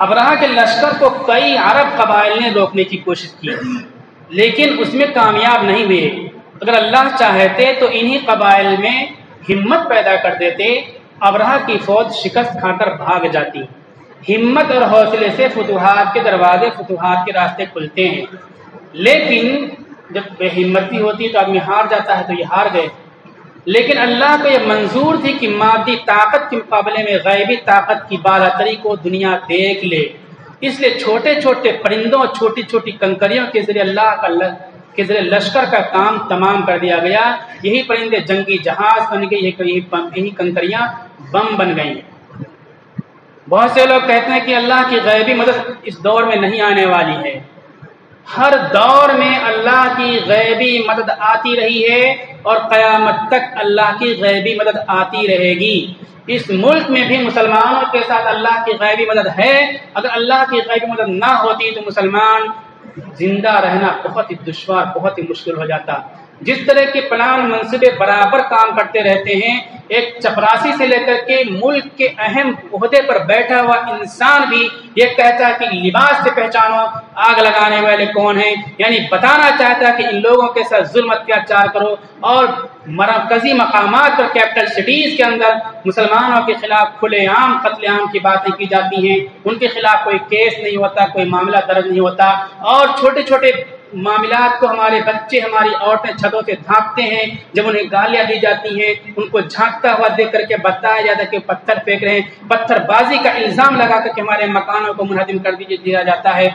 ابرہہ کے لشکر کو کئی عرب قبائل نے روکنے کی کوشش کی، لیکن اس میں کامیاب نہیں ہوئے۔ اگر اللہ چاہتے تو انہی قبائل میں ہمت پیدا کر دیتے، ابرہہ کی فوج شکست کھا کر بھاگ جاتی۔ ہمت اور حوصلے سے فتوحات کے دروازے، فتوحات کے راستے کھلتے ہیں، لیکن جب بے ہمتی ہوتی ہے تو آدمی ہار جاتا ہے، تو یہ ہار گئے۔ لیکن اللہ کو یہ منظور تھی کہ مادی طاقت کے مقابلے میں غیبی طاقت کی بالاتری کو دنیا دیکھ لے، اس لیے چھوٹے چھوٹے پرندوں، چھوٹی چھوٹی کنکریوں کے ذریعے اللہ کے ذریعے لشکر کا کام تمام کر دیا گیا۔ یہی پرندے جنگی جہاز بن گئے، یہی کنکریاں بم بن گئیں۔ بہت سے لوگ کہتے ہیں کہ اللہ کی غیبی مدد اس دور میں نہیں آنے والی ہے۔ ہر دور میں اللہ کی غیبی مدد آتی رہی ہے اور قیامت تک اللہ کی غیبی مدد آتی رہے گی۔ اس ملک میں بھی مسلمانوں کے ساتھ اللہ کی غیبی مدد ہے۔ اگر اللہ کی غیبی مدد نہ ہوتی تو مسلمان زندہ رہنا بہت ہی دشوار، بہت ہی مشکل ہو جاتا۔ جس طرح کے پلان منصوبے برابر کام کرتے رہتے ہیں، ایک چپراسی سے لے کر کے ملک کے اہم عہدے پر بیٹھا ہوا انسان بھی یہ کہتا ہے کہ لباس سے پہچانو آگ لگانے والے کون ہیں، یعنی بتانا چاہتا ہے کہ ان لوگوں کے ساتھ ظلم اتیاچار کرو۔ اور مرکزی مقامات پر کیپٹل سٹیز کے اندر مسلمانوں کے خلاف کھلے عام قتل عام کی باتیں کی جاتی ہیں، ان کے خلاف کوئی کیس نہیں ہوتا، کوئی معاملہ درج نہیں ہوتا، اور چھوٹے چھوٹے معاملات کو ہمارے بچے، ہماری عورتیں چھتوں سے دھانکتے ہیں۔ جب انہیں گالیاں دی جاتی ہیں، ان کو جھانکتا ہوا دیکھ کر کے بتایا جاتا ہے کہ پتھر پھینک رہے ہیں، پتھر بازی کا الزام لگا کر کے ہمارے مکانوں کو منہدم کر دیا جاتا ہے۔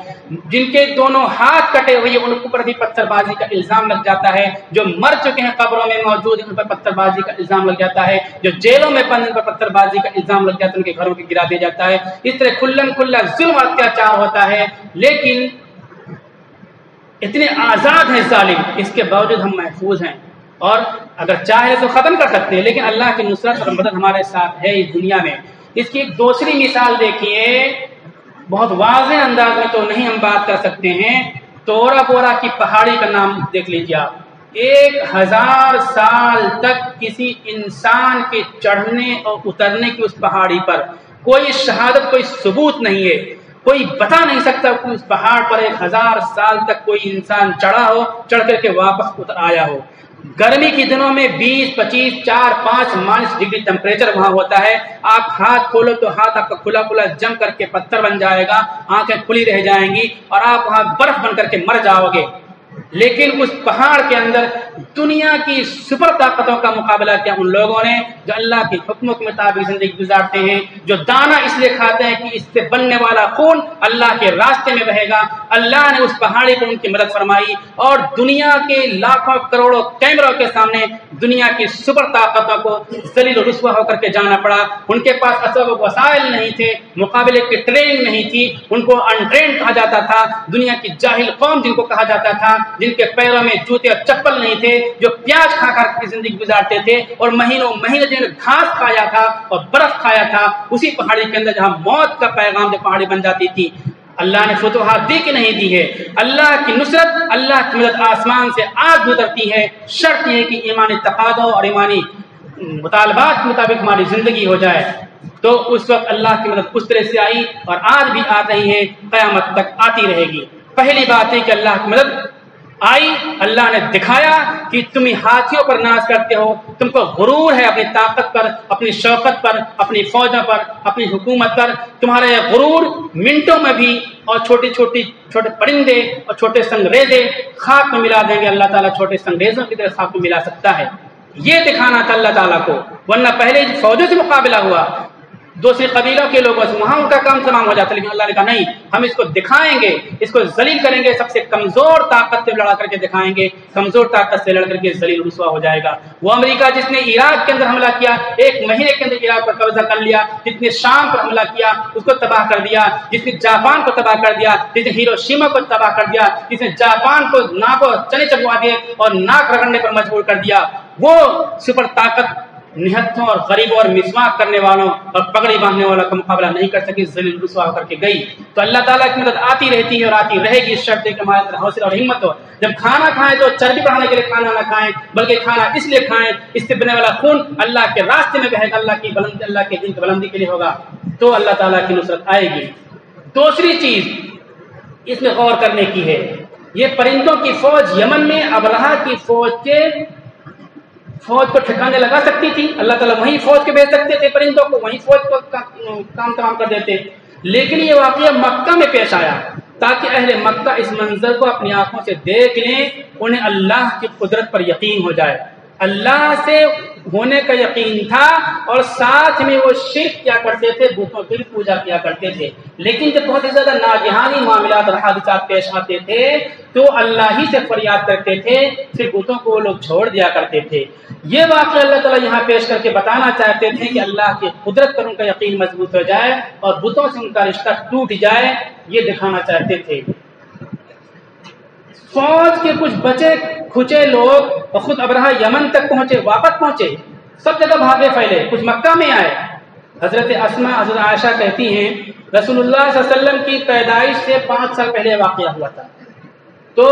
جن کے دونوں ہاتھ کٹے ہوئے ان کے اوپر بھی پتھر بازی کا الزام لگ جاتا ہے۔ جو مر چکے ہیں قبروں میں موجود ہیں ان پر پتھر بازی کا الزام لگ جاتا ہے۔ جو جیلوں میں بند ان پر پتھر بازی کا الزام لگ جاتا ہے، ان کے گھروں کو گرا دیا جاتا ہے۔ اس طرح کھلم کھلا ظلم اور اتیاچار ہوتا ہے، لیکن اتنے آزاد ہیں ظالم، اس کے باوجود ہم محفوظ ہیں، اور اگر چاہے تو ختم کر سکتے ہیں، لیکن اللہ کی نصرت اور مدد ہمارے ساتھ ہے اس دنیا میں۔ اس کی ایک دوسری مثال دیکھیے، بہت واضح انداز میں تو نہیں ہم بات کر سکتے ہیں، تورا بورا کی پہاڑی کا نام دیکھ لیجیے آپ۔ 1000 سال تک کسی انسان کے چڑھنے اور اترنے کی اس پہاڑی پر کوئی شہادت، کوئی ثبوت نہیں ہے۔ کوئی بتا نہیں سکتا کہ اس پہاڑ پر 1000 سال تک کوئی انسان چڑھا ہو، چڑھ کر کے واپس اتر آیا ہو۔ گرمی کے دنوں میں 20، 25، 4، 5 مائنس ڈگری ٹیمپریچر وہاں ہوتا ہے۔ آپ ہاتھ کھولو تو ہاتھ آپ کا کھلا کھلا جم کر کے پتھر بن جائے گا، آنکھیں کھلی رہ جائیں گی، اور آپ وہاں برف بن کر کے مر جاؤ گے۔ لیکن اس پہاڑ کے اندر دنیا کی سپر طاقتوں کا مقابلہ کیا ان لوگوں نے جو اللہ کے حکموں کے مطابق زندگی گزارتے ہیں، جو دانا اس لیے کھاتے ہیں کہ اس سے بننے والا خون اللہ کے راستے میں بہے گا۔ اللہ نے اس پہاڑی پر ان کی مدد فرمائی، اور دنیا کے لاکھوں کروڑوں کیمروں کے سامنے دنیا کی سپر طاقتوں کو ذلیل و رسوا ہو کر کے جانا پڑا۔ ان کے پاس اسباب و وسائل نہیں تھے، مقابلے کی ٹریننگ نہیں تھی، ان کو انٹرینڈ کہا جاتا تھا، دنیا کی جاہل قوم جن کو کہا جاتا تھا، جن کے پیروں میں جوتے اور چپل نہیں تھے، جو پیاز کھا کر کے زندگی گزارتے تھے، اور مہینوں مہینے جنہوں نے گھاس کھایا تھا اور برف کھایا تھا، اسی پہاڑی کے اندر جہاں موت کا پیغام جو پہاڑی بن جاتی تھی۔ اللہ نے فتوحات دی کہ نہیں دی ہے؟ اللہ کی نصرت، اللہ کی مدد آسمان سے آج اترتی ہے، شرط یہ کہ ایمانی تقاضوں اور ایمانی مطالبات کے مطابق ہماری زندگی ہو جائے۔ تو اس وقت اللہ کی مدد اس طرح سے آئی، اور آج بھی آ رہی ہے، قیامت تک آتی رہے گی۔ پہلی بات ہے کہ اللہ کی مدد آئی، اللہ نے دکھایا کہ تم ہاتھیوں پر ناز کرتے ہو، تم کو غرور ہے اپنی طاقت پر، اپنی شوکت پر، اپنی فوجوں پر، اپنی حکومت پر۔ تمہارا یہ غرور منٹوں میں بھی، اور چھوٹے پرندے اور چھوٹے سنگریزے خاک میں ملا دیں گے، اللہ تعالیٰ چھوٹے سنگریزوں کی طرح خاک میں ملا سکتا ہے۔ یہ دکھانا تھا اللہ تعالیٰ کو، ورنہ پہلے فوجوں سے مقابلہ ہوا دوسرے قبیلوں کے لوگوں سے، وہاں ان کا کام تمام ہو جاتا، لیکن اللہ نے کہا نہیں، ہم اس کو دکھائیں گے، اس کو ذلیل کریں گے، سب سے کمزور طاقت سے لڑا کر کے دکھائیں گے، کمزور طاقت سے لڑ کر کے ذلیل رسوا ہو جائے گا۔ وہ امریکہ جس نے عراق کے اندر حملہ کیا، 1 مہینے کے اندر عراق پر قبضہ کر لیا، جس نے شام پر حملہ کیا اس کو تباہ کر دیا، جس نے جاپان کو تباہ کر دیا، جس نے ہیروشیما کو تباہ کر دیا، جس نے جاپان کو ناکوں چنے چبوا دیے اور ناک رگڑنے پر مجبور کر دیا، وہ سپر طاقت نہتوں اور غریبوں اور مسواک کرنے والوں اور پگڑی باندھنے والوں کا مقابلہ نہیں کر سکی، ذلیل رسوا ہو کر کے گئی۔ تو اللہ تعالیٰ کی مدد آتی رہتی ہے اور آتی رہے گی، اس شرط ہے کہ ہمارے اندر حوصلہ اور ہمت ہو۔ جب کھانا کھائیں تو چربی بڑھانے کے لیے کھانا نہ کھائیں، بلکہ کھانا اس لیے کھائیں اس سے بننے والا خون اللہ کے راستے میں بہے گا، اللہ کی دین کی بلندی کے لیے ہوگا، تو اللہ تعالیٰ کی نصرت آئے گی۔ دوسری چیز اس میں غور کرنے کی ہے، یہ پرندوں کی فوج یمن میں ابرہہ کی فوج کو ٹھکانے لگا سکتی تھی، اللہ تعالیٰ وہیں فوج کے بھیج سکتے تھے، پرندوں کو وہیں فوج کو کام تمام کر دیتے، لیکن یہ واقعہ مکہ میں پیش آیا تاکہ اہل مکہ اس منظر کو اپنی آنکھوں سے دیکھ لیں، انہیں اللہ کی قدرت پر یقین ہو جائے، اللہ سے ہونے کا یقین تھا، اور ساتھ میں وہ شرک کیا کرتے تھے، بتوں کی پوجا کیا کرتے تھے، لیکن جب بہت ہی زیادہ ناگہانی معاملات اور حادثات پیش آتے تھے تو اللہ ہی سے فریاد کرتے تھے، پھر بتوں کو وہ لوگ چھوڑ دیا کرتے تھے۔ یہ واقعہ اللہ تعالیٰ یہاں پیش کر کے بتانا چاہتے تھے کہ اللہ کی قدرت پر ان کا یقین مضبوط ہو جائے اور بتوں سے ان کا رشتہ ٹوٹ جائے، یہ دکھانا چاہتے تھے۔ فوج کے کچھ بچے کھچے لوگ خود ابرہہ یمن تک پہنچے، واپس پہنچے، سب جگہ بھاگے پھیلے، کچھ مکہ میں آئے۔ حضرت اسماء حضرت عائشہ کہتی ہیں رسول اللہ صلی اللہ علیہ وسلم کی پیدائش سے 5 سال پہلے واقعہ ہوا تھا، تو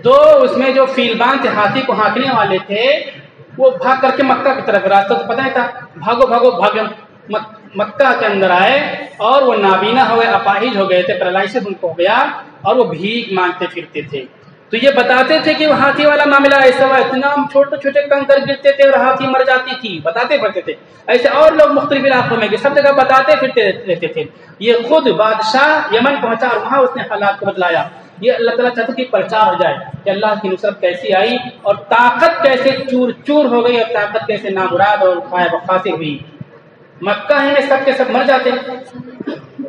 2 اس میں جو فیلبان تھے، ہاتھی کو ہانکنے والے تھے، وہ بھاگ کر کے مکہ کی طرف، راستہ تو پتہ ہی تھا، بھاگو بھاگے مکہ کے اندر آئے، اور وہ نابینا ہوئے، اپاہج ہو گئے تھے، پیرالائسس ان کو ہو گیا، اور وہ بھیک مانگتے پھرتے تھے۔ تو یہ بتاتے تھے کہ وہ ہاتھی والا معاملہ ایسا ہوا، اتنا چھوٹے چھوٹے کنکر گرتے تھے اور ہاتھی مر جاتی تھی، بتاتے پھرتے تھے، ایسے اور لوگ مختلف علاقوں میں سب جگہ بتاتے پھرتے رہتے تھے۔ یہ خود بادشاہ یمن پہنچا اور وہاں اس نے حالات کو بدلایا۔ یہ اللہ تعالیٰ چاہتے کہ پرچار ہو جائے کہ اللہ کی نصرت کیسی آئی اور طاقت کیسے چور چور ہو گئی اور طاقت کیسے نامراد اور خاسر ہوئی۔ مکہ ہی میں سب کے سب مر جاتے،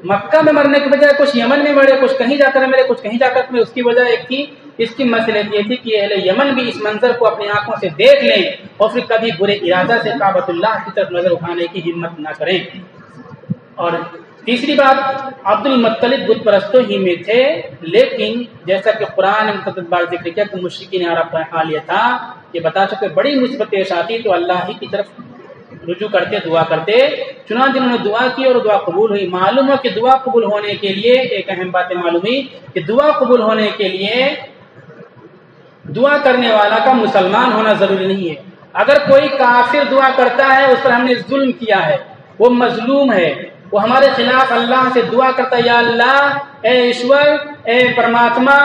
مکہ میں مرنے کی بجائے کچھ یمن میں مرے، کچھ کہیں جا کر مرے، کچھ کہیں جا کر مرے۔ اس کی وجہ ایک تھی، اس کی مسئلہ یہ تھی کہ اہل یمن بھی اس منظر کو اپنی آنکھوں سے دیکھ لیں اور پھر کبھی برے ارادہ سے کعبۃ اللہ کی طرف نظر اٹھانے کی ہمت نہ کریں۔ اور تیسری بات، عبد المطلب بت پرستوں ہی میں تھے، لیکن جیسا کہ قرآن نے متعدد بار ذکر کیا کہ مشرکین عرب کا حال یہ تھا کہ بتا چکے بڑی مصیبت پیش آتی تو اللہ ہی کی طرف رجوع کرتے، دعا کرتے، چنانچہ انہوں نے دعا کی اور دعا قبول ہوئی۔ معلوم ہو کہ دعا قبول ہونے کے لیے ایک اہم بات معلوم ہوئی کہ دعا قبول ہونے کے لیے دعا کرنے والا کا مسلمان ہونا ضروری نہیں ہے۔ اگر کوئی کافر دعا کرتا ہے، اس پر ہم نے ظلم کیا ہے، وہ مظلوم ہے، وہ ہمارے خلاف اللہ سے دعا کرتا ہے، یا اللہ، اے ایشور، اے پرماتما،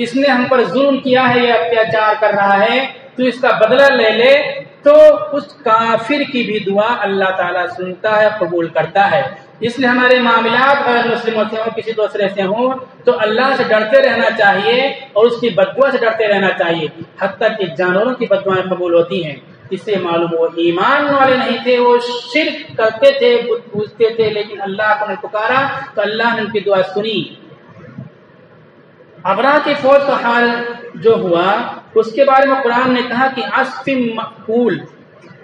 اس نے ہم پر ظلم کیا ہے، یہ اتیاچار کر رہا ہے، تو اس کا بدلہ لے لے، تو اس کافر کی بھی دعا اللہ تعالیٰ سنتا ہے، قبول کرتا ہے۔ اس لیے ہمارے معاملات غیر مسلموں سے ہوں، کسی دوسرے سے ہوں، تو اللہ سے ڈرتے رہنا چاہیے اور اس کی بددعا سے ڈرتے رہنا چاہیے، حتیٰ کہ جانوروں کی بددعائیں قبول ہوتی ہیں۔ اس سے معلوم وہ ایمان والے نہیں تھے، وہ شرک کرتے تھے، بت پوجتے تھے، لیکن اللہ کو نے پکارا تو اللہ نے ان کی دعا سنی۔ ابرہہ کی فوج کا حال جو ہوا اس کے بارے میں قرآن نے کہا کہ عصف مأکول،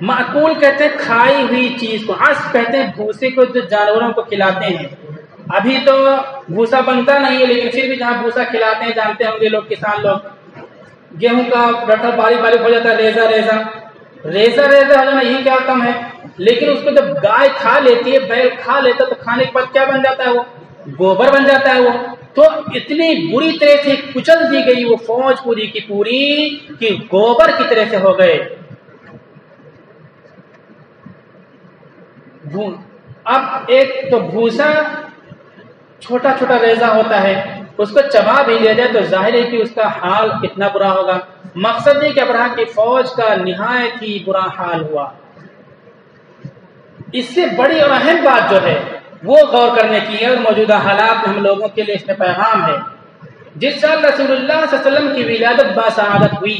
مأکول کہتے ہیں کھائی ہوئی چیز کو، عصف کہتے ہیں بھوسے کو جو جانوروں کو کھلاتے ہیں۔ ابھی تو بھوسا بنتا نہیں ہے، لیکن پھر بھی جہاں بھوسا کھلاتے ہیں، جانتے ہوں گے لوگ، کسان لوگ، گیہوں کا ڈٹھا باریک باریک ہو جاتا ہے، ریزہ ہو جانا، یہی کیا کم ہے، لیکن اس کو جب گائے کھا لیتی ہے، بیل کھا لیتا ہے، تو کھانے کے بعد کیا بن جاتا ہے، وہ گوبر بن جاتا ہے۔ وہ تو اتنی بری طرح سے کچل دی گئی وہ فوج پوری کی پوری کہ گوبر کی طرح سے ہو گئے۔ اب ایک تو بھوسا چھوٹا چھوٹا ریزہ ہوتا ہے، اس کو چبا بھی لیا جائے تو ظاہر ہے کہ اس کا حال کتنا برا ہوگا۔ مقصد ہے کہ ابرہہ کی فوج کا نہایت ہی برا حال ہوا۔ اس سے بڑی اور اہم بات جو ہے وہ غور کرنے کی ہے، اور موجودہ حالات میں ہم لوگوں کے لیے اس میں پیغام ہے۔ جس سال رسول اللہ صلی اللہ علیہ وسلم کی ولادت باسعادت ہوئی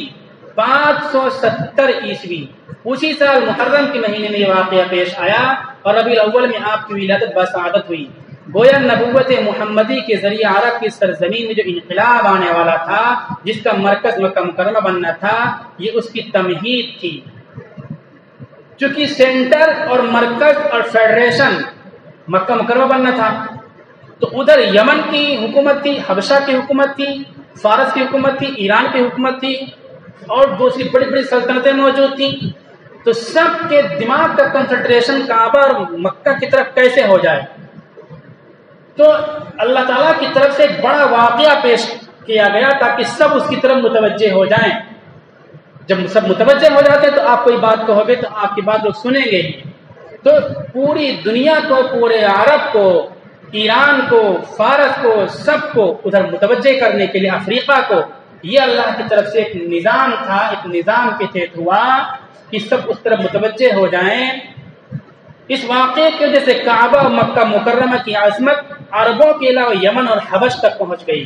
570 عیسوی، اسی سال محرم کے مہینے میں یہ واقعہ پیش آیا اور ربیع الاول میں آپ کی ولادت باسعادت ہوئی۔ گویا نبوت محمدی کے ذریعے عرب کی سرزمین میں جو انقلاب آنے والا تھا، جس کا مرکز مکہ مکرمہ بننا تھا، یہ اس کی تمہید تھی۔ چونکہ سینٹر اور مرکز اور فیڈریشن مکہ مکرمہ بننا تھا، تو ادھر یمن کی حکومت تھی، حبشہ کی حکومت تھی، فارس کی حکومت تھی، ایران کی حکومت تھی، اور دوسری بڑی بڑی سلطنتیں موجود تھیں، تو سب کے دماغ کا کنسنٹریشن کعبہ اور مکہ کی طرف کیسے ہو جائے۔ تو اللہ تعالیٰ کی طرف سے ایک بڑا واقعہ پیش کیا گیا تاکہ سب اس کی طرف متوجہ ہو جائیں۔ جب سب متوجہ ہو جاتے تو آپ کوئی بات کہو گے تو آپ کی بات لوگ سنیں گے، تو پوری دنیا کو، پورے عرب کو ایران کو، فارس کو، سب کو ادھر متوجہ کرنے کے لیے افریقہ کو، یہ اللہ کی طرف سے ایک نظام تھا، ایک نظام کے تحت ہوا کہ سب اس طرف متوجہ ہو جائیں۔ اس واقعے کی وجہ سے کعبہ اور مکہ مکرمہ کی عظمت عربوں کے علاوہ یمن اور حبش تک پہنچ گئی۔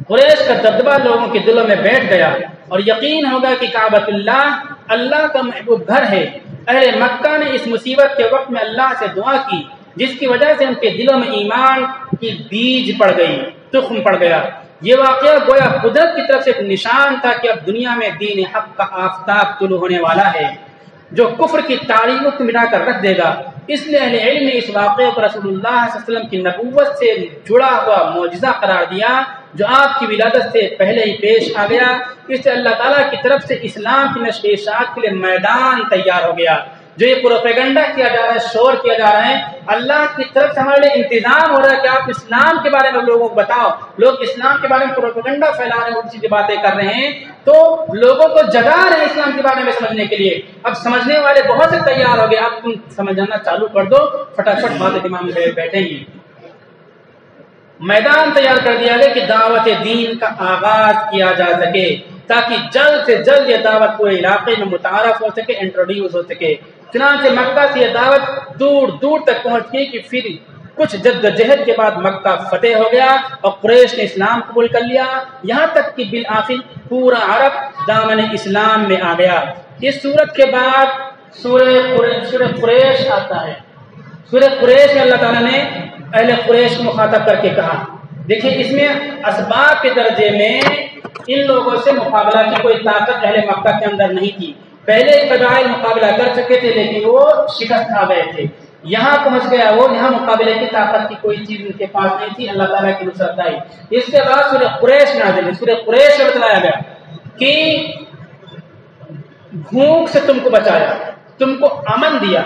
قریش کا دبدبہ لوگوں کے دلوں میں بیٹھ گیا اور یقین ہوگا کہ کعبۃ اللہ اللہ کا محبوب گھر ہے۔ اہل مکہ نے اس مصیبت کے وقت میں اللہ سے دعا کی، جس کی وجہ سے ان کے دلوں میں ایمان کی بیج پڑ گئی، تخم پڑ گیا۔ یہ واقعہ گویا قدرت کی طرف سے ایک نشان تھا کہ اب دنیا میں دین حق کا آفتاب طلوع ہونے والا ہے، جو کفر کی تاریخوں کو مٹا کر رکھ دے گا۔ اس لیے اہل علم نے اس واقعے کو رسول اللہ صلی اللہ علیہ وسلم کی نبوت سے جڑا ہوا معجزہ قرار دیا، جو آپ کی ولادت سے پہلے ہی پیش آ گیا۔ اس سے اللہ تعالیٰ کی طرف سے اسلام کی نشر و اشاعت کے لیے میدان تیار ہو گیا۔ جو یہ پروپیگنڈا کیا جا رہا ہے، شور کیا جا رہا ہے، اللہ کی طرف سے ہمارے لیے انتظام ہو رہا ہے کہ آپ اسلام کے بارے میں لوگوں کو بتاؤ۔ لوگ اسلام کے بارے میں پروپیگنڈا پھیلا رہے ہیں، اونچی سی باتیں کر رہے ہیں، تو لوگوں کو جگا رہے ہیں اسلام کے بارے میں سمجھنے کے لیے۔ اب سمجھنے والے بہت سے تیار ہو گئے، اب تم سمجھنا چالو کر دو، فٹافٹ باتیں دماغ میں بیٹھیں گی۔ میدان تیار کر دیا گیا کہ دعوت دین کا آغاز کیا جا سکے، تاکہ جلد سے جلد یہ دعوت پورے علاقے میں متعارف ہو سکے، انٹروڈیوس ہو سکے۔ چنانچہ مکہ سے یہ دعوت دور دور تک پہنچ گئی کہ پھر کچھ جدوجہد کے بعد مکہ فتح ہو گیا اور قریش نے اسلام قبول کر لیا، یہاں تک کہ بالآخر پورا عرب دامن اسلام میں آ گیا۔ اس صورت کے بعد سورہ قریش آتا ہے۔ سورہ قریش میں اللہ تعالیٰ نے اہل قریش کو مخاطب کر کے کہا، دیکھیں اس میں اسباب کے درجے میں ان لوگوں سے مقابلہ کی کوئی طاقت اہل مکہ کے اندر نہیں تھی۔ پہلے قبائل مقابلہ کر چکے تھے لیکن وہ شکست کھا گئے تھے، یہاں پہنچ گیا وہ، یہاں مقابلے کی طاقت کی کوئی چیز ان کے پاس نہیں تھی، اللہ تعالیٰ کی نصرت آئی۔ اس کے بعد سورہ قریش نازل ہوئی۔ سورہ قریش میں بتلایا گیا کہ بھوک سے تم کو بچایا، تم کو امن دیا۔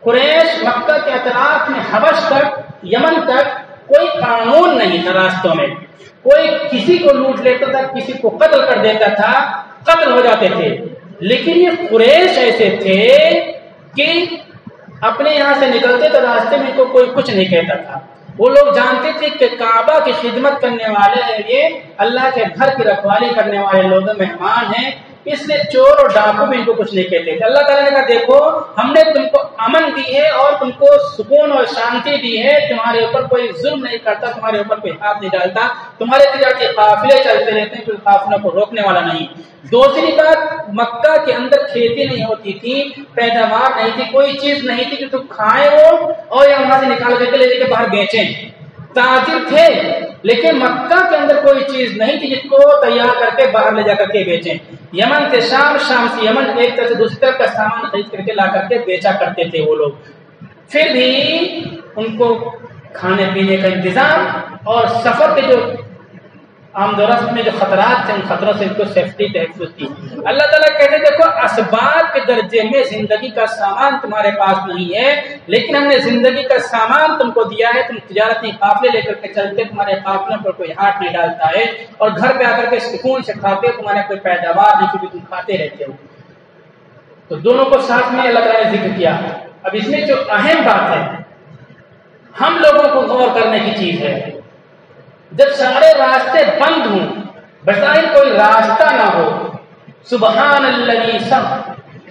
قریش مکہ کے اطراف میں حبش تک، یمن تک کوئی قانون نہیں تھا، راستوں میں کوئی کسی کو لوٹ لیتا تھا، کسی کو قتل کر دیتا تھا، قتل ہو جاتے تھے۔ لیکن یہ قریش ایسے تھے کہ اپنے یہاں سے نکلتے تو راستے میں کو کوئی کچھ نہیں کہتا تھا۔ وہ لوگ جانتے تھے کہ کعبہ کی خدمت کرنے والے ہیں، یہ اللہ کے گھر کی رکھوالی کرنے والے لوگ مہمان ہیں، اس لیے چور اور ڈاکو بھی ان کو کچھ نہیں کہتے تھے۔ اللہ تعالیٰ نے کہا دیکھو ہم نے تم کو امن دی ہے اور تم کو سکون اور شانتی دی ہے، تمہارے اوپر کوئی ظلم نہیں کرتا، تمہارے اوپر کوئی ہاتھ نہیں ڈالتا، تمہارے تجارتی قافلے چلتے رہتے ہیں، کوئی قافلوں کو روکنے والا نہیں۔ دوسری بات، مکہ کے اندر کھیتی نہیں ہوتی تھی، پیداوار نہیں تھی، کوئی چیز نہیں تھی کہ تم کھائیں وہ اور یا وہاں سے نکال کر کے لے کے باہر بیچیں۔ تاجر تھے لیکن مکہ کے اندر کوئی چیز نہیں تھی جس کو تیار کر کے باہر لے جا کر کے بیچیں۔ یمن سے شام، شام سے یمن، ایک طرف سے دوسری طرف کا سامان خرید کر کے لا کر کے بیچا کرتے تھے وہ لوگ۔ پھر بھی ان کو کھانے پینے کا انتظام اور سفر کے جو آمد و رفت میں جو خطرات تھے، ان خطروں سے ان کو سیفٹی تحفظ تھی۔ اللہ تعالیٰ کہتے دیکھو اسباب کے درجے میں زندگی کا سامان تمہارے پاس نہیں ہے، لیکن ہم نے زندگی کا سامان تم کو دیا ہے، تم تجارتی قافلے لے کر کے چلتے، تمہارے قافلوں پر کوئی ہاتھ نہیں ڈالتا ہے، اور گھر پہ آ کر کے سکون سے کھاتے ہو، تمہارے کوئی پیداوار نہیں کیونکہ تم کھاتے رہتے ہو۔ تو دونوں کو ساتھ میں اللہ تعالیٰ نے ذکر کیا۔ اب اس میں جو اہم بات ہے، ہم لوگوں کو غور کرنے کی چیز ہے، جب سارے راستے بند ہوں، بظاہر کوئی راستہ نہ ہو، سبحان الذی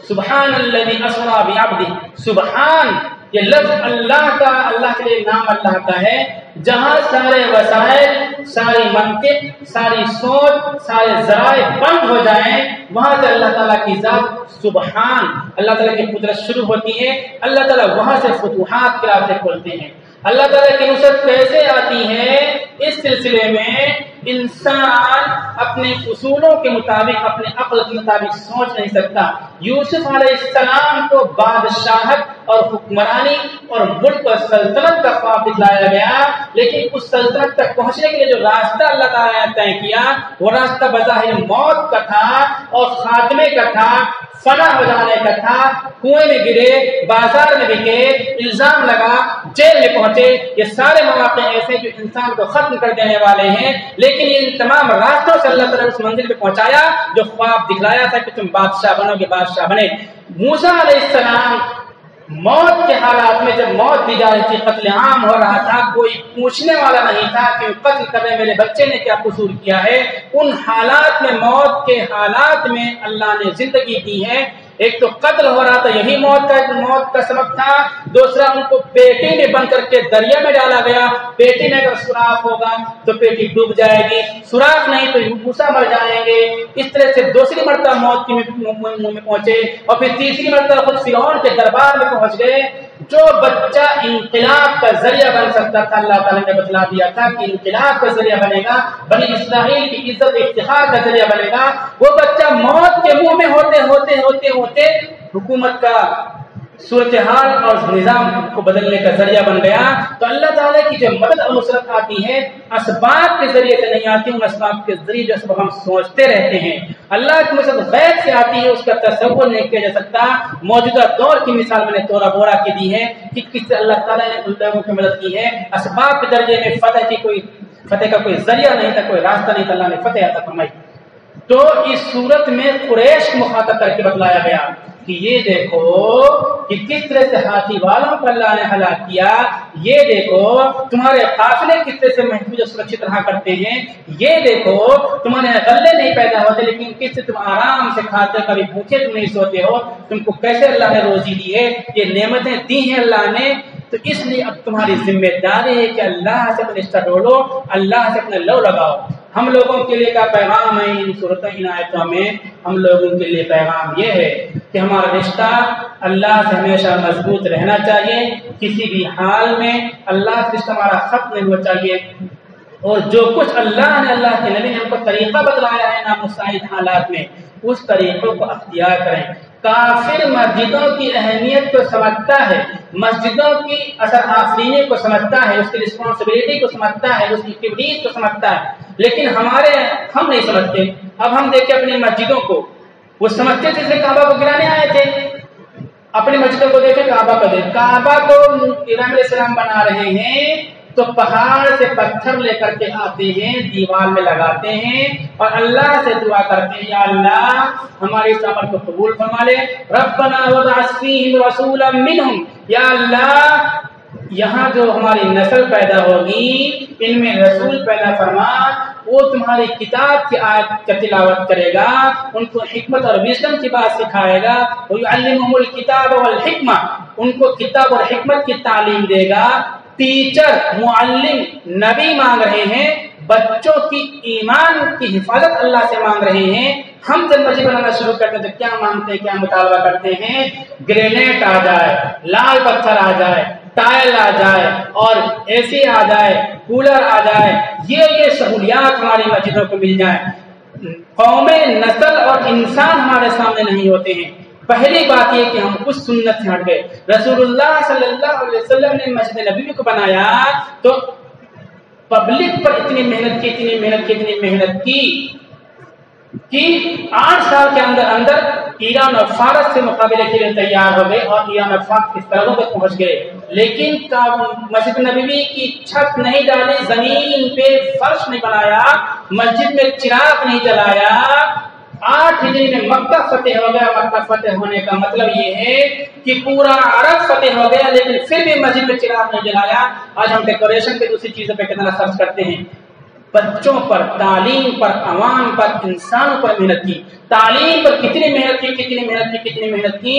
سبحان الذی اسری بعبدہ، سبحان یہ لفظ اللہ کا، اللہ کے لیے نام اللہ کا ہے، جہاں سارے وسائل، ساری منطق، ساری سوچ، سارے ذرائع بند ہو جائیں، وہاں سے اللہ تعالیٰ کی ذات سبحان، اللہ تعالیٰ کی قدرت شروع ہوتی ہے، اللہ تعالیٰ وہاں سے فتوحات کے راستے کھولتے ہیں۔ اللہ تعالیٰ کی نصرت کیسے آتی ہے، اس سلسلے میں انسان اپنے اصولوں کے مطابق، اپنے عقل کے مطابق سوچ نہیں سکتا۔ یوسف علیہ السلام کو بادشاہت اور حکمرانی اور ملک اور سلطنت کا خواب دکھلایا گیا، لیکن اس سلطنت تک پہنچنے کے لیے جو راستہ اللہ تعالیٰ نے طے کیا، وہ راستہ بظاہر موت کا تھا اور خاتمے کا تھا، فنا ہو جانے کا تھا، کنویں میں گرے، بازار میں بکے، الزام لگا، جیل میں پہنچے۔ یہ سارے مواقع ایسے جو انسان کو ختم کر دینے والے ہیں، لیکن ان تمام راستوں سے اللہ تعالیٰ نے اس منزل پہ پہنچایا جو خواب دکھلایا تھا کہ تم بادشاہ بنو گے، بادشاہ بنے۔ موسیٰ علیہ السلام موت کے حالات میں جب موت دی جا رہی تھی، قتل عام ہو رہا تھا، کوئی پوچھنے والا نہیں تھا کہ قتل کرنے میرے بچے نے کیا قصور کیا ہے، ان حالات میں، موت کے حالات میں اللہ نے زندگی دی ہے۔ ایک تو قتل ہو رہا تھا، یہی موت کا سبب تھا، دوسرا ان کو پیٹی میں بند کر کے دریا میں ڈالا گیا، پیٹی میں اگر سوراخ ہوگا تو پیٹی ڈوب جائے گی، سوراخ نہیں تو موسیٰ مر جائیں گے۔ اس طرح سے دوسری مرتبہ موت کے منہ میں پہنچے، اور پھر تیسری مرتبہ خود فرعون کے دربار میں پہنچ گئے۔ جو بچہ انقلاب کا ذریعہ بن سکتا تھا، اللہ تعالیٰ نے بتلا دیا تھا کہ انقلاب کا ذریعہ بنے گا، بنی اسرائیل کی عزت افتخار کا ذریعہ بنے گا، وہ بچہ موت کے منہ میں ہوتے ہوتے ہوتے ہوتے حکومت کا صورتحال اور نظام کو بدلنے کا ذریعہ بن گیا۔ تو اللہ تعالیٰ کی جو مدد اور نصرت آتی ہے اسباب کے ذریعے سے نہیں آتی، ان اسباب کے ذریعے جو سبب ہم سوچتے رہتے ہیں۔ اللہ کی مدد غیب سے آتی ہے، اس کا تصور نہیں کیا جا سکتا۔ موجودہ دور کی مثال میں نے تورا بورا کی دی ہے کہ کس سے اللہ تعالیٰ نے ان لوگوں کی مدد کی ہے۔ اسباب کے درجے میں فتح کا کوئی ذریعہ نہیں تھا، کوئی راستہ نہیں تھا، اللہ نے فتح عطا فرمائی۔ تو اس صورت میں قریش کو مخاطب کر کے بتلایا گیا کہ یہ دیکھو کہ کس طرح سے ہاتھی والوں کو اللہ نے ہلاک کیا، یہ دیکھو تمہارے قافلے کس طرح سے محفوظ و سرکشت رہا کرتے ہیں، یہ دیکھو تمہارے غلے نہیں پیدا ہوتے لیکن کس سے تم آرام سے کھاتے ہو، کبھی بھوکے تم نہیں سوتے ہو، تم کو کیسے اللہ نے روزی دی ہے، یہ نعمتیں دی ہیں اللہ نے۔ تو اس لیے اب تمہاری ذمہ داری ہے کہ اللہ سے اپنا رشتہ ڈولو، اللہ سے اپنا لو لگاؤ۔ ہم لوگوں کے لیے کیا پیغام ہے ان صورتوں ان آیتوں میں؟ ہم لوگوں کے لیے پیغام یہ ہے کہ ہمارا رشتہ اللہ سے ہمیشہ مضبوط رہنا چاہیے، کسی بھی حال میں اللہ سے رشتہ ہمارا ختم نہیں ہونا چاہیے، اور جو کچھ اللہ نے، اللہ کے نبی نے ہم کو طریقہ بتلایا ہے نامساعد حالات میں، اس طریقوں کو اختیار کریں۔ کافر مسجدوں کی اہمیت کو سمجھتا ہے، مسجدوں کی اثر آفرینی کو سمجھتا ہے، اس کی رسپانسبلٹی کو سمجھتا ہے، اس کی کبریت کو سمجھتا ہے، لیکن ہم نہیں سمجھتے۔ اب ہم دیکھیں اپنی مسجدوں کو، وہ سمجھتے تھے کعبہ کو گرانے آئے تھے، اپنی مسجدوں کو دیکھیں، کعبہ کو دیکھ، کعبہ کو ابراہیم علیہ السلام بنا رہے ہیں تو پہاڑ سے پتھر لے کر کے آتے ہیں، دیوار میں لگاتے ہیں اور اللہ سے دعا کرتے ہیں، یا اللہ ہمارے اس عمل کو قبول فرما لے، ربنا وابعث فیہم رسولا منہم، یا اللہ یہاں جو ہماری نسل پیدا ہوگی ان میں رسول پیدا فرما، وہ تمہاری کتاب کی آیت کا تلاوت کرے گا، ان کو حکمت اور وزڈم کی بات سکھائے گا، وَيُعَلِّمُهُمُ الْكِتَابَ وَالْحِکْمَةَ، ان کو کتاب اور حکمت کی تعلیم دے گا۔ ٹیچر، معلم، نبی مانگ رہے ہیں، بچوں کی ایمان کی حفاظت اللہ سے مانگ رہے ہیں۔ ہم جب مسجد بنانا شروع کرتے ہیں تو کیا مانگتے ہیں، کیا مطالبہ کرتے ہیں؟ گرینیٹ آ جائے، لال پتھر آ جائے، ٹائل آ جائے اور اے سی آ جائے، کولر آ جائے، یہ سہولیات ہماری مسجدوں کو مل جائیں۔ قومیں، نسل اور انسان ہمارے سامنے نہیں ہوتے ہیں۔ پہلی بات یہ کہ ہم اس سنت سے ہٹ گئے۔ رسول اللہ صلی اللہ علیہ وسلم نے مسجد نبوی کو بنایا تو پبلک پر اتنی محنت کی کہ 8 سال کے اندر ایران اور فارس سے مقابلے کے لیے تیار ہو گئے اور ایران اور فارس کی سرحدوں تک پہنچ گئے، لیکن مسجد نبوی کی چھت نہیں ڈالی، زمین پہ فرش نہیں بنایا، مسجد میں چراغ نہیں جلایا۔ 8 ہجری میں مکہ فتح ہو گیا۔ مکہ فتح ہونے کا مطلب یہ ہے کہ پورا عرب فتح ہو گیا، لیکن پھر بھی مسجد میں چراغ نہیں جلایا۔ آج ہم ڈیکوریشن پہ دوسری چیزوں پہ کتنا خرچ کرتے ہیں۔ بچوں پر، تعلیم پر، عوام پر، انسانوں پر محنت کی، تعلیم پر کتنی محنت کی۔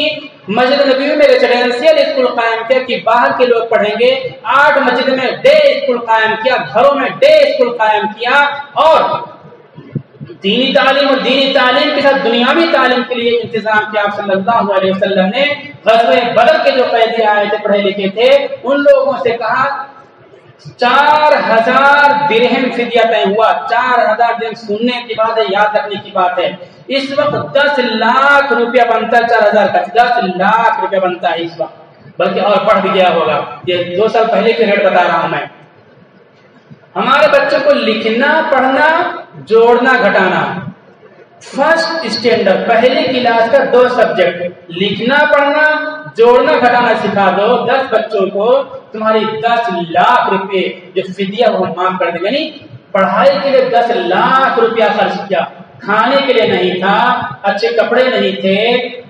مسجد نبوی میں ریزیڈینشیل اسکول قائم کیا کہ باہر کے لوگ پڑھیں گے، 8 مسجد میں ڈے اسکول قائم کیا، گھروں میں ڈے اسکول قائم کیا، اور دینی تعلیم اور دینی تعلیم کے ساتھ دنیاوی تعلیم کے لیے انتظام کیا۔ آپ صلی اللہ علیہ وسلم نے غزوہ بدر کے جو قیدی آئے تھے، پڑھے لکھے تھے، ان لوگوں سے کہا 4000 درہم فدیہ طے ہوا۔ 4000 درہم سننے کی بات ہے، یاد رکھنے کی بات ہے۔ اس وقت 10 لاکھ روپیہ بنتا ہے، 4000 کا 10 لاکھ روپیہ بنتا ہے اس وقت، بلکہ اور بڑھ بھی گیا ہوگا۔ یہ 2 سال پہلے کی ریٹ بتا رہا ہوں میں۔ ہمارے بچوں کو لکھنا، پڑھنا، جوڑنا، گھٹانا، فرسٹ اسٹینڈرڈ پہلی کلاس کا 2 سبجیکٹ، لکھنا، پڑھنا، جوڑنا، گھٹانا سکھا دو 10 بچوں کو، تمہاری 10 لاکھ روپے جو فدیہ وہ معاف کر دیں۔ یعنی پڑھائی کے لیے 10 لاکھ روپیہ خرچ کیا، کھانے کے لیے نہیں تھا، اچھے کپڑے نہیں تھے،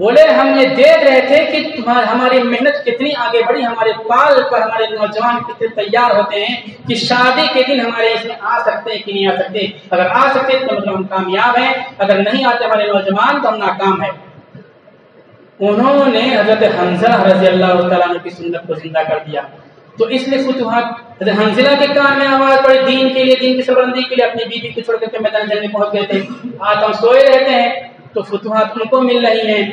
بولے ہم یہ دیکھ رہے تھے کہ ہماری محنت کتنی آگے بڑھی، ہمارے پال پر ہمارے نوجوان کتنے تیار ہوتے ہیں کہ شادی کے دن ہمارے اس میں آ سکتے ہیں کہ نہیں آ سکتے، اگر آ سکتے تو مطلب ہم کامیاب ہیں، اگر نہیں آتے ہمارے نوجوان تو ہم ناکام ہیں۔ انہوں نے حضرت حنظلہ رضی اللہ تعالیٰ عنہ کی سنت کو زندہ کر دیا۔ تو اس لیے فتوحات حضرت حنظلہ کے کان میں آواز پڑی دین کے لیے، دین کی سربلندی کے لیے، اپنی بیوی کو چھوڑ کر کے میدان جنگ میں پہنچ گئے تھے۔ آج ہم سوئے رہتے ہیں تو فتوحات ان کو مل رہی ہیں۔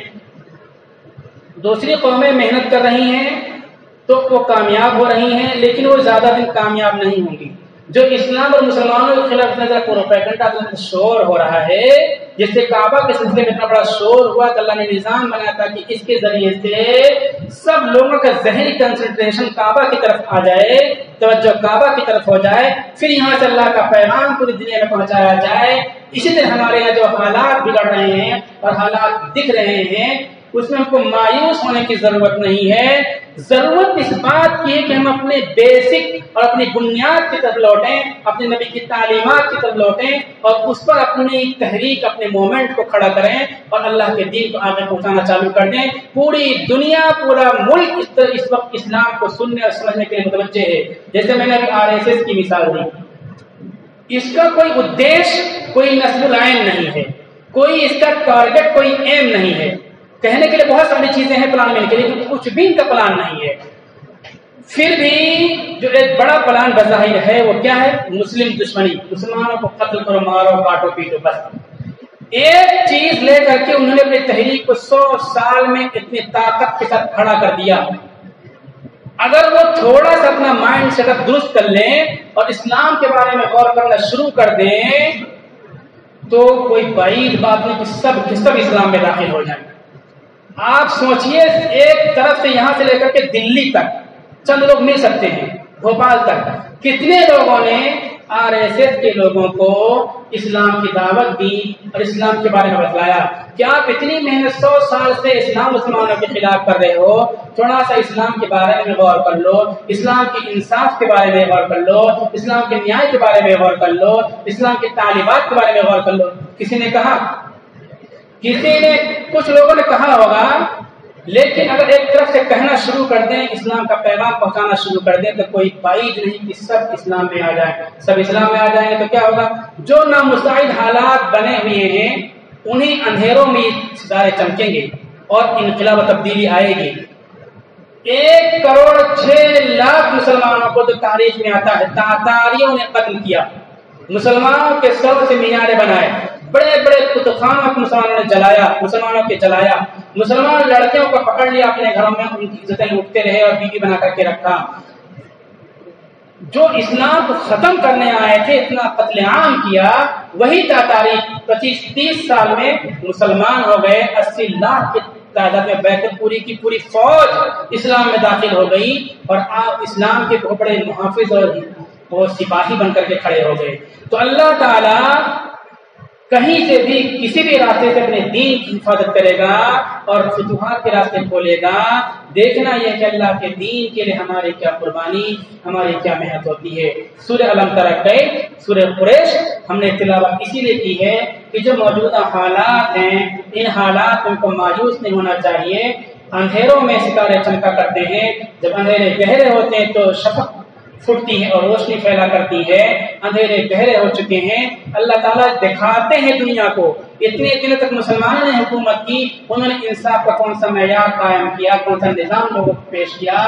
دوسری قومیں محنت کر رہی ہیں تو وہ کامیاب ہو رہی ہیں، لیکن وہ زیادہ دن کامیاب نہیں ہوں گی۔ جو اسلام اور مسلمانوں کے خلاف اتنا زیادہ پروپیگنڈا شور ہو رہا ہے، جس سے کعبہ کے سلسلے میں اتنا بڑا شور ہوا کہ اللہ نے نظام بنایا تھا کہ اس کے ذریعے سے سب لوگوں کا ذہنی کنسنٹریشن کعبہ کی طرف آ جائے، توجہ کعبہ کی طرف ہو جائے، پھر یہاں سے اللہ کا پیغام پوری دنیا میں پہنچایا جائے۔ اسی طرح ہمارے یہاں جو حالات بگڑ رہے ہیں اور حالات دکھ رہے ہیں، اس میں ہم کو مایوس ہونے کی ضرورت نہیں ہے۔ ضرورت اس بات کی ہے کہ ہم اپنے بیسک اور اپنی بنیاد کی طرف لوٹیں، اپنے نبی کی تعلیمات کی طرف لوٹیں اور اس پر اپنی تحریک، اپنے مومنٹ کو کھڑا کریں اور اللہ کے دین کو آگے پہنچانا چالو کر دیں۔ پوری دنیا، پورا ملک اس وقت اسلام کو سننے اور سمجھنے کے لیے متوجہ ہے۔ جیسے میں نے ابھی RSS کی مثال دی، اس کا کوئی ادیش، کوئی نسب العین نہیں ہے، کوئی اس کا ٹارگٹ، کوئی ایم نہیں ہے۔ کہنے کے لیے بہت ساری چیزیں ہیں پلان میں کے لیے، کچھ بھی ان کا پلان نہیں ہے۔ پھر بھی جو ایک بڑا پلان بظاہر ہے وہ کیا ہے؟ مسلم دشمنی، مسلمانوں کو قتل کرو، مارو، کاٹو، پیٹو، بس ایک چیز لے کر کے انہوں نے اپنی تحریک کو 100 سال میں اتنی طاقت کے ساتھ کھڑا کر دیا۔ اگر وہ تھوڑا سا اپنا مائنڈ سیٹ اپ درست کر لیں اور اسلام کے بارے میں غور کرنا شروع کر دیں تو کوئی بعید بات نہیں کہ سب کے سب اسلام میں داخل ہو جائیں۔ آپ سوچئے ایک طرف سے یہاں سے لے کر کے دلی تک چند لوگ مل سکتے ہیں، بھوپال تک کتنے لوگوں نے RSS کے لوگوں کو اسلام کی دعوت دی اور اسلام کے بارے میں بتلایا۔ کیا آپ اتنی محنت 100 سال سے اسلام مسلمانوں کے خلاف کر رہے ہو؟ تھوڑا سا اسلام کے بارے میں غور کر لو، اسلام کے انصاف کے بارے میں غور کر لو، اسلام کے نیائے کے بارے میں غور کر لو، اسلام کی تعلیمات کے بارے میں غور کر لو۔ کسی نے کہا، کچھ لوگوں نے کہا ہوگا، لیکن اگر ایک طرف سے کہنا شروع کر دیں، اسلام کا پیغام پہنچانا شروع کر دیں تو کوئی بعید نہیں کہ سب اسلام میں آ جائیں۔ سب اسلام میں آ جائیں گے تو کیا ہوگا؟ جو نامساعد حالات بنے ہوئے ہیں انہیں اندھیروں میں ستارے چمکیں گے اور انقلاب و تبدیلی آئے گی۔ 1,06,00,000 مسلمانوں کو تو تاریخ میں آتا ہے تاتاریوں نے قتل کیا، مسلمانوں کے سر سے مینارے بنائے، بڑے بڑے کتب خانوں کو مسلمانوں نے جلایا، مسلمان لڑکیوں کو پکڑ لیا اپنے گھروں میں، ان کی عزتیں لوٹتے رہے اور بیوی بنا کر کے رکھا۔ جو اسلام کو ختم کرنے آئے تھے اتنا قتل عام کیا، وہی تاتاری 25-30 سال میں مسلمان ہو گئے۔ 80 لاکھ کی تعداد میں بیعت پوری کی پوری فوج اسلام میں داخل ہو گئی اور آپ اسلام کے بہت بڑے محافظ اور سپاہی بن کر کے کھڑے ہو گئے۔ تو اللہ تعالی کہیں سے بھی کسی بھی راستے سے اپنے دین کی حفاظت کرے گا اور فتوحات کے راستے کھولے گا۔ دیکھنا یہ کہ اللہ کے دین کے لیے ہماری کیا قربانی، ہماری کیا محنت ہوتی ہے۔ سورہ الم تر کیف، سورہ قریش ہم نے تلاوت اسی لیے کی ہے کہ جو موجودہ حالات ہیں ان حالات میں کو مایوس نہیں ہونا چاہیے۔ اندھیروں میں ستارے چمکا کرتے ہیں، جب اندھیرے گہرے ہوتے ہیں تو شفق پھٹتی ہے اور روشنی پھیلا کرتی ہے۔ اندھیرے گہرے ہو چکے ہیں، اللہ تعالیٰ دکھاتے ہیں دنیا کو۔ اتنے دنوں تک مسلمانوں نے حکومت کی، انہوں نے انصاف کا کون سا معیار قائم کیا، کون سا نظام لوگوں کو پیش کیا۔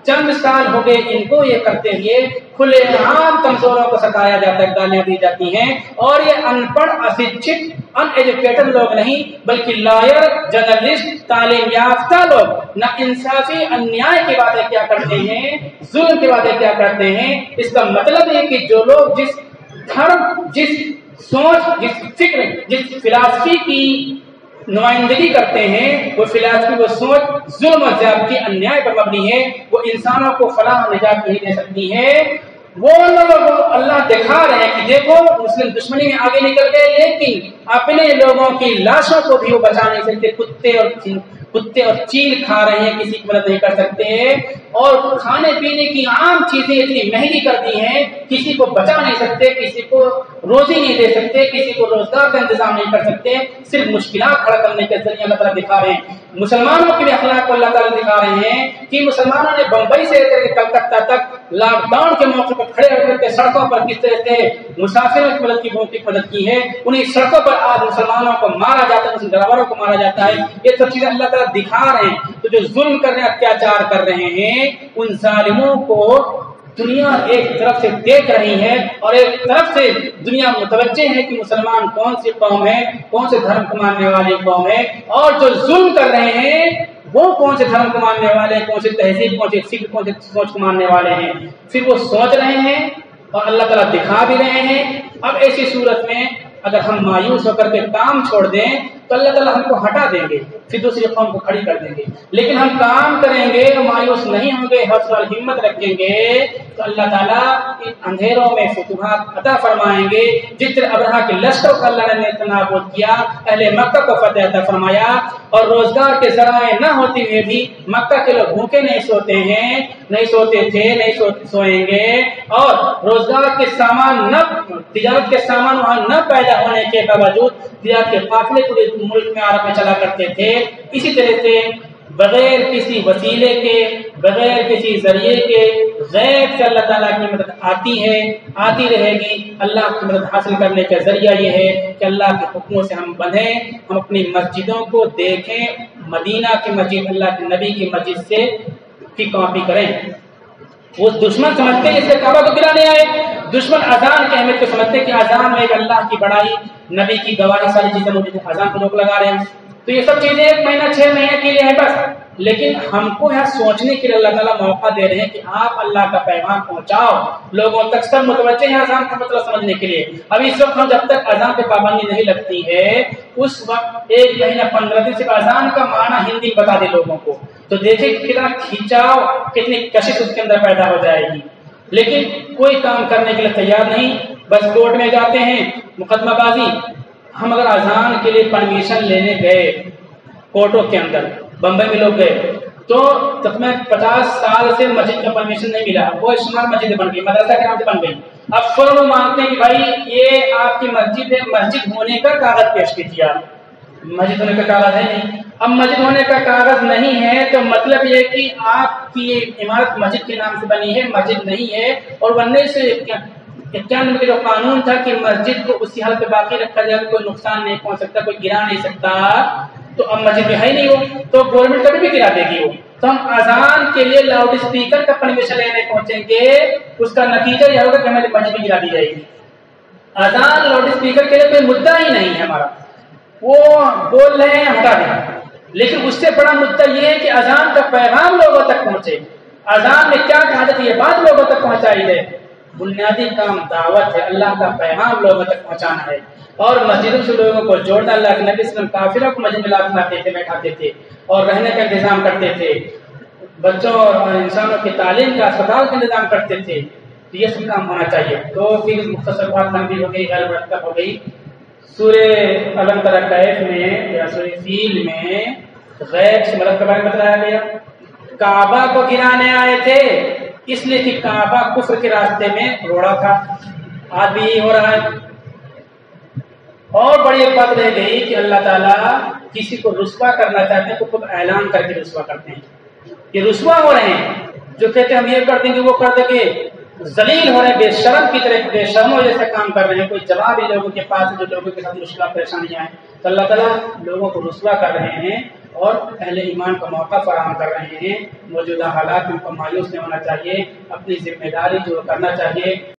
چند سال ہو گئے ان کو یہ کرتے ہوئے، کھلے عام کمزوروں کو ستایا جاتا ہے، گالیاں دی جاتی ہیں، اور یہ ان پڑھ، اسچت، ان ایجوکیٹڈ لوگ نہیں بلکہ لائر، جرنلسٹ، تعلیم یافتہ لوگ نہ انصافی، انیائے کی باتیں کیا کرتے ہیں، ظلم کی باتیں کیا کرتے ہیں۔ اس کا مطلب ہے کہ جو لوگ جس دھرم، جس سوچ، جس فکر، جس فلسفی کی نمائندگی کرتے ہیں، وہ فلسفی، وہ سوچ ظلم و زیادتی، انیائے پر مبنی ہے، وہ انسانوں کو فلاح و نجات نہیں دے سکتی ہے۔ وہ لوگوں کو اللہ دکھا رہے ہیں کہ دیکھو مسلم دشمنی میں آگے نکل گئے، لیکن اپنے لوگوں کی لاشوں کو بھی وہ بچا نہیں سکتے۔ کتے اور چیل کھا رہے ہیں، کسی کی مدد نہیں کر سکتے، اور کھانے پینے کی عام چیزیں اتنی مہنگی کر دی ہیں کسی کو بچا نہیں سکتے، کسی کو روزی نہیں دے سکتے، کسی کو روزگار کا انتظام نہیں کر سکتے، صرف مشکلات کھڑا کرنے کے ذریعے اللہ تعالیٰ دکھا رہے ہیں۔ مسلمانوں کے بھی اخلاق کو اللہ تعالیٰ دکھا رہے ہیں کہ مسلمانوں نے بمبئی سے لے کر کے کلکتہ تک لاک ڈاؤن کے موقع پر کھڑے ہو کر کے سڑکوں پر کس طرح سے مسافروں کی مدد کی مدد کی ہے، انہیں سڑکوں پر آج مسلمانوں کو مارا جاتا ہے، مسلم ڈرائیوروں کو مارا جاتا ہے، یہ سب چیزیں اللہ تعالیٰ دکھا رہے ہیں۔ تو جو ظلم کر رہے ہیں، اتیاچار کر رہے ہیں، ان ظالموں کو دنیا ایک طرف سے دیکھ رہی ہے اور ایک طرف سے دنیا متوجہ ہے کہ مسلمان کون سی قوم ہے، کون سے دھرم کو ماننے والی قوم ہے، اور جو ظلم کر رہے ہیں وہ کون سے دھرم کو ماننے والے ہیں، کون سی تہذیب، کون سی فکر، کون سی سوچ کو ماننے والے ہیں۔ پھر وہ سوچ رہے ہیں اور اللہ تعالیٰ دکھا بھی رہے ہیں۔ اب ایسی صورت میں اگر ہم مایوس ہو کر کے کام چھوڑ دیں تو اللہ تعالیٰ ہم کو ہٹا دیں گے، پھر دوسری قوم کو کھڑی کر دیں گے۔ لیکن ہم کام کریں گے، مایوس نہیں ہوں گے، حوصلہ اور ہمت رکھیں گے تو اللہ تعالیٰ ان اندھیروں میں فتوحات عطا فرمائیں گے۔ جس طرح ابرہا کے لشکر کو اللہ نے نابود کیا، اہل مکہ کو فتح عطا فرمایا، اور روزگار کے ذرائع نہ ہوتے ہوئے بھی مکہ کے لوگ بھوکے نہیں سوتے ہیں، نہیں سوتے تھے، نہیں سوئیں گے، اور روزگار کے سامان نہ، تجارت کے سامان وہاں نہ پیدا ہونے کے باوجود تجارت کے قافلے پورے ملک میں عرب میں چلا کرتے تھے۔ اسی طرح سے بغیر کسی وسیلے کے، بغیر کسی ذریعے کے، غیب سے اللہ تعالیٰ کی مدد آتی ہے، آتی رہے گی۔ اللہ کی مدد حاصل کرنے کا ذریعہ یہ ہے کہ اللہ کے حکموں سے ہم بندھیں، ہم اپنی مسجدوں کو دیکھیں، مدینہ کی مسجد اللہ کے نبی کی مسجد سے کی کاپی کریں۔ وہ دشمن سمجھتے ہیں اس لیے کعبہ کو گرانے آئے، دشمن اذان کی اہمیت کو سمجھتے کہ اذان میں اللہ کی بڑائی، نبی کی گواہی، ساری چیزیں موجود ہیں، اذان کو لوگ لگا رہے ہیں۔ تو یہ سب چیزیں 1 مہینہ 6 مہینے کے لیے ہیں بس، لیکن ہم کو یہاں سوچنے کے لیے اللہ تعالیٰ موقع دے رہے ہیں کہ آپ اللہ کا پیغام پہنچاؤ لوگوں تک۔ سب متوجہ ہیں اذان کا مطلب سمجھنے کے لیے۔ اب اس وقت ہم جب تک اذان پہ پابندی نہیں لگتی ہے، اس وقت 1 مہینہ 15 دن سے اذان کا معنی ہندی بتا دے لوگوں کو، تو دیکھیں کتنا کھینچاؤ، کتنی کشش اس کے اندر پیدا ہو جائے گی۔ لیکن کوئی کام کرنے کے لیے تیار نہیں، بس کورٹ میں جاتے ہیں، مقدمہ بازی۔ ہم اگر اذان کے لیے پرمیشن لینے گئے کورٹوں کے اندر، بمبئی میں لوگ گئے تو تقریباً 50 سال سے مسجد کا پرمیشن نہیں ملا، وہ اسمارٹ مسجد بن گئی، مدرسہ کے نام سے بن گئی۔ اب فوراً وہ مانگتے ہیں کہ بھائی یہ آپ کی مسجد ہے، مسجد ہونے کا کاغذ پیش کیجیے۔ آپ مسجد ہونے کا کاغذ ہے نہیں، اب مسجد ہونے کا کاغذ نہیں ہے تو مطلب یہ کہ آپ کی عمارت مسجد کے نام سے بنی ہے، مسجد نہیں ہے۔ اور 1991 کے جو قانون تھا کہ مسجد کو اسی حالت پہ باقی رکھا جائے، کوئی نقصان نہیں پہنچ سکتا، کوئی گرا نہیں سکتا، تو اب مسجد میں ہے ہی نہیں وہ، تو گورنمنٹ کبھی بھی گرا دے گی وہ۔ تو ہم اذان کے لیے لاؤڈ اسپیکر کا پرمیشن لینے پہنچیں گے، اس کا نتیجہ یہ ہوگا کہ ہماری مسجد بھی گرا دی جائے گی۔ اذان لاؤڈ اسپیکر کے لیے کوئی مدعا ہی نہیں ہے ہمارا، وہ بول رہے ہیں ہٹا دیں، لیکن اس سے بڑا مدعا یہ ہے کہ اذان کا پیغام لوگوں تک پہنچے، اذان میں کیا کہا جاتا ہے یہ بات لوگوں تک پہنچائی ہے۔ بنیادی کام دعوت ہے، اللہ کا پیغام لوگوں تک پہنچانا ہے، اور مسجدوں سے لوگوں کو جوڑنا۔ اللہ کے نبی صلی اللہ علیہ وسلم کافروں کو مسجد میں لاتے تھے، بیٹھاتے تھے اور رہنے کا انتظام کرتے تھے، بچوں اور انسانوں کی تعلیم کا، اسپتال کا انتظام کرتے تھے۔ تو یہ سب کام ہونا چاہیے۔ تو پھر مختصر بات لمبی ہو گئی، غیر مرتب ہو گئی۔ سورہ الم تر کیف میں یا سورہ فیل میں غیب سے مدد کے بارے میں بتایا گیا۔ کعبہ کو گرانے آئے تھے اس لیے کہ کعبہ کفر کے راستے میں روڑا تھا، آج بھی یہی ہو رہا ہے۔ اور بڑی ایک بات رہ گئی کہ اللہ تعالیٰ کسی کو رسوا کرنا چاہتے ہیں تو خود اعلان کر کے رسوا کرتے ہیں۔ یہ رسوا ہو رہے ہیں، جو کہتے ہیں ہم یہ کر دیں گے وہ کر دیں گے، ذلیل ہو رہے ہیں، بے شرم کی طرح، بے شرموں جیسے کام کر رہے ہیں۔ کوئی جواب ہی لوگوں کے پاس جو لوگوں کے ساتھ مشکلات پریشانیاں ہیں، تو اللہ تعالیٰ لوگوں کو رسوا کر رہے ہیں اور اہل ایمان کا موقع فراہم کر رہے ہیں۔ موجودہ حالات میں ان کو مایوس نہیں ہونا چاہیے، اپنی ذمہ داری جو کرنا چاہیے